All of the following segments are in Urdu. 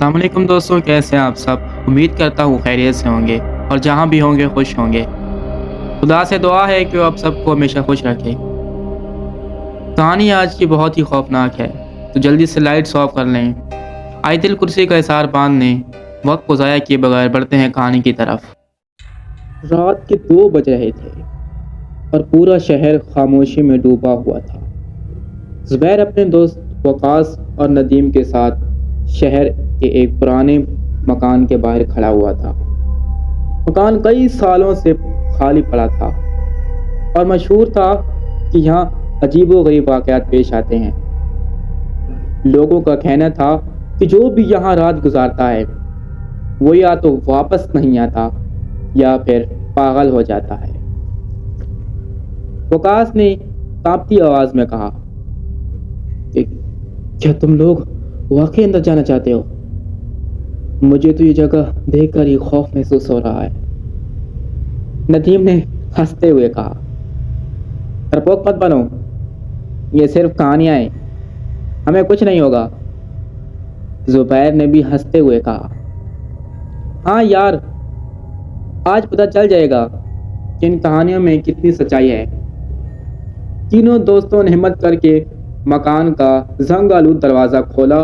السلام علیکم دوستوں، کیسے ہیں آپ سب؟ امید کرتا ہوں خیریت سے ہوں گے اور جہاں بھی ہوں گے خوش ہوں گے۔ خدا سے دعا ہے کہ وہ آپ سب کو ہمیشہ خوش رکھے۔ کہانی آج کی بہت ہی خوفناک ہے، تو جلدی سے لائٹس آف کر لیں، آیت الکرسی کا احسار باندھ لیں، وقت کو ضائع کیے بغیر بڑھتے ہیں کہانی کی طرف۔ رات کے 2 بج رہے تھے اور پورا شہر خاموشی میں ڈوبا ہوا تھا۔ زبیر اپنے دوست وقاص اور ندیم کے ساتھ شہر کے ایک پرانے مکان کے باہر کھڑا ہوا تھا۔ مکان کئی سالوں سے خالی پڑا تھا اور مشہور تھا کہ یہاں عجیب و غریب واقعات پیش آتے ہیں۔ لوگوں کا کہنا تھا کہ جو بھی یہاں رات گزارتا ہے وہ یا تو واپس نہیں آتا یا پھر پاگل ہو جاتا ہے۔ وقاص نے کانپتی آواز میں کہا، کیا تم لوگ واقعی اندر جانا چاہتے ہو؟ مجھے تو یہ جگہ دیکھ کر ہی خوف محسوس ہو رہا ہے۔ ندیم نے ہنستے ہوئے کہا، ڈرپوک مت بنو، یہ صرف کہانیاں ہیں، ہمیں کچھ نہیں ہوگا۔ زبیر نے بھی ہنستے ہوئے کہا، ہاں یار، آج پتہ چل جائے گا کہ ان کہانیوں میں کتنی سچائی ہے۔ تینوں دوستوں نے ہمت کر کے مکان کا زنگ آلود دروازہ کھولا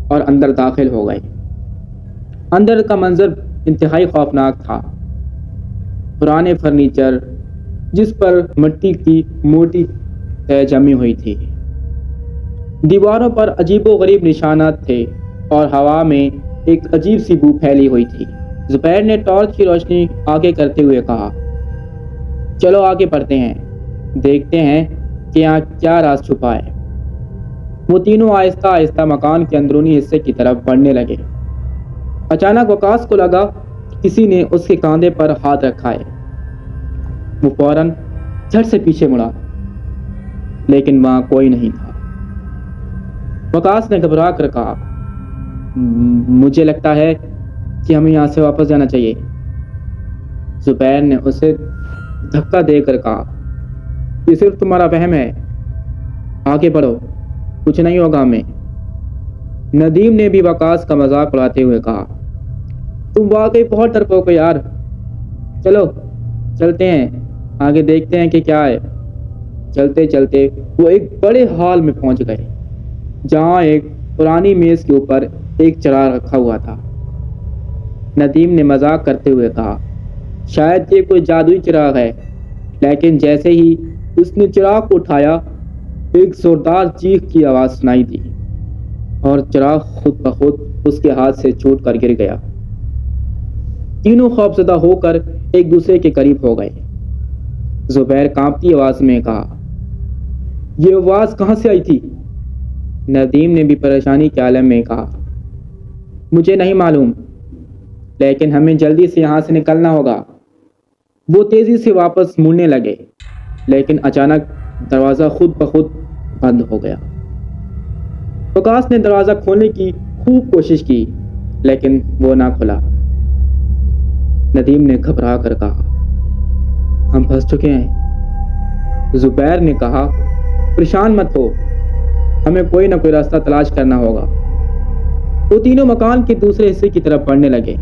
اور اندر داخل ہو گئے۔ اندر کا منظر انتہائی خوفناک تھا۔ پرانے فرنیچر جس پر مٹی کی موٹی تہ جمی ہوئی تھی، دیواروں پر عجیب و غریب نشانات تھے اور ہوا میں ایک عجیب سی بو پھیلی ہوئی تھی۔ زبیر نے ٹارچ کی روشنی آگے کرتے ہوئے کہا، چلو آگے بڑھتے ہیں، دیکھتے ہیں کہ یہاں کیا راز چھپا ہے۔ وہ تینوں آہستہ آہستہ مکان کے اندرونی حصے کی طرف بڑھنے لگے۔ اچانک وقاص کو لگا کہ کسی نے اس کے کاندھے پر ہاتھ رکھا ہے۔ وہ فوراً جھٹ سے پیچھے مڑا، لیکن وہاں کوئی نہیں تھا۔ وقاص نے گھبرا کر کہا، مجھے لگتا ہے کہ ہمیں یہاں سے واپس جانا چاہیے۔ زبیر نے اسے دھکا دے کر کہا، یہ صرف تمہارا وہم ہے، آگے بڑھو، کچھ نہیں ہوگا ہمیں۔ ندیم نے بھی وقاص کا مذاق اڑاتے ہوئے کہا، تم واقعی بہت ڈرپوک ہو یار، چلو چلتے ہیں، آگے دیکھتے ہیں کہ کیا ہے۔ چلتے چلتے وہ ایک بڑے ہال میں پہنچ گئے، جہاں ایک پرانی میز کے اوپر ایک چراغ رکھا ہوا تھا۔ ندیم نے مذاق کرتے ہوئے کہا، شاید یہ کوئی جادوئی چراغ ہے، لیکن جیسے ہی اس نے چراغ کو اٹھایا ایک زوردار چیخ کی آواز سنائی دی اور چراغ خود بخود اس کے ہاتھ سے چھوٹ کر گر گیا۔ تینوں خوفزدہ ہو کر ایک دوسرے کے قریب ہو گئے۔ زبیر کانپتی آواز میں کہا، یہ آواز کہاں سے آئی تھی؟ ندیم نے بھی پریشانی کے عالم میں کہا، مجھے نہیں معلوم، لیکن ہمیں جلدی سے یہاں سے نکلنا ہوگا۔ وہ تیزی سے واپس مڑنے لگے، لیکن اچانک دروازہ خود بخود بند ہو گیا۔ وقاص نے دروازہ کھولنے کی خوب کوشش کی، لیکن وہ نہ کھلا۔ ندیم نے گھبرا کر کہا، ہم پھنس چکے ہیں۔ زبیر نے کہا، پریشان مت ہو، ہمیں کوئی نہ کوئی راستہ تلاش کرنا ہوگا۔ وہ تینوں مکان کے دوسرے حصے کی طرف بڑھنے لگے۔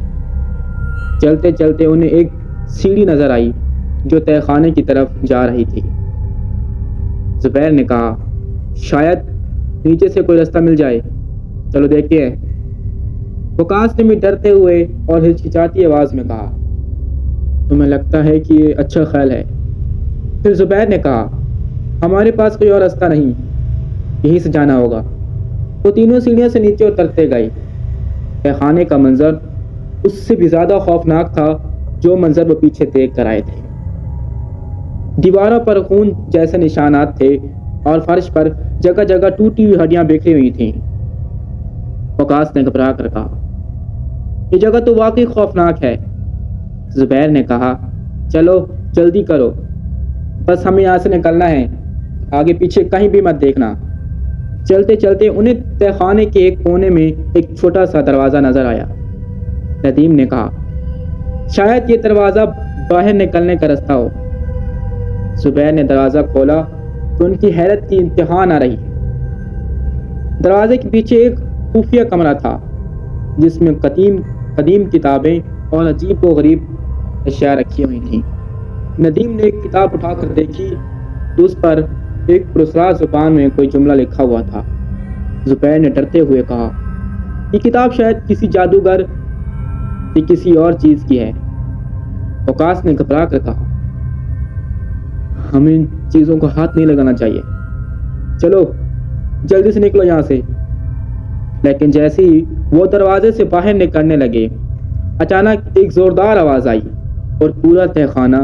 چلتے چلتے انہیں ایک سیڑھی نظر آئی جو تہ خانے کی طرف جا رہی تھی۔ زبیر نے کہا، شاید نیچے سے کوئی راستہ مل جائے، چلو دیکھتے ہیں۔ وقاص نے بھی ڈرتے ہوئے اور ہچکچاتی آواز میں کہا، تمہیں لگتا ہے کہ یہ اچھا خیال ہے؟ پھر زبیر نے کہا، ہمارے پاس کوئی اور راستہ نہیں، یہیں سے جانا ہوگا۔ وہ تینوں سیڑھیوں سے نیچے اترتے گئے۔ تہ خانے کا منظر اس سے بھی زیادہ خوفناک تھا جو منظر وہ پیچھے دیکھ کر آئے تھے۔ دیواروں پر خون جیسے نشانات تھے اور فرش پر جگہ جگہ ٹوٹی ہوئی ہڈیاں بکھری ہوئی تھیں۔ وقاص نے گھبرا کر کہا، یہ جگہ تو واقعی خوفناک ہے۔ زبیر نے کہا، چلو جلدی کرو، بس ہمیں یہاں سے نکلنا ہے، آگے پیچھے کہیں بھی مت دیکھنا۔ چلتے چلتے انہیں تہ خانے کے ایک کونے میں ایک چھوٹا سا دروازہ نظر آیا۔ ندیم نے کہا، شاید یہ دروازہ باہر نکلنے کا راستہ ہو۔ زبیر نے دروازہ کھولا تو ان کی حیرت کی انتہا نہ رہی۔ دروازے کے پیچھے ایک خفیہ کمرہ تھا جس میں قدیم کتابیں اور عجیب و غریب اشیاء رکھی ہوئی تھیں۔ ندیم نے ایک کتاب اٹھا کر دیکھی تو اس پر ایک پراسرار زبان میں کوئی جملہ لکھا ہوا تھا۔ زبیر نے ڈرتے ہوئے کہا، یہ کتاب شاید کسی جادوگر یا کسی اور چیز کی ہے۔ وقاص نے گھبرا کر کہا، ہمیں ان چیزوں کو ہاتھ نہیں لگانا چاہیے، چلو جلدی سے نکلو یہاں سے۔ لیکن جیسے ہی وہ دروازے سے باہر نکلنے لگے، اچانک ایک زوردار آواز آئی اور پورا تہخانہ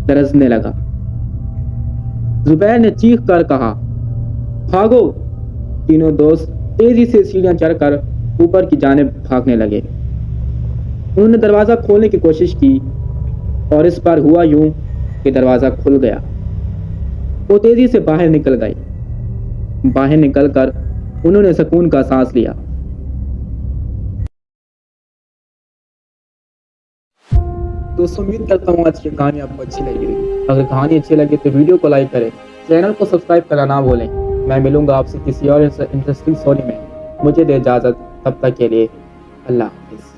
لرزنے لگا۔ زبیر نے چیخ کر کہا، بھاگو! تینوں دوست تیزی سے سیڑھیاں چڑھ کر اوپر کی جانب بھاگنے لگے۔ انہوں نے دروازہ کھولنے کی کوشش کی اور اس بار ہوا یوں کہ دروازہ کھل گیا۔ وہ تیزی سے باہر نکل گئے۔ باہر نکل کر انہوں نے سکون کا سانس لیا۔ دوستوں امید کرتا ہوں آج کی کہانی آپ کو اچھی لگی ہوگی۔ اگر کہانی اچھی لگے تو ویڈیو کو لائک کریں، چینل کو سبسکرائب کرنا نہ بھولیں۔ میں ملوں گا آپ سے کسی اور انٹرسٹنگ سٹوری میں۔ مجھے دے اجازت، تب تک کے لیے اللہ حافظ۔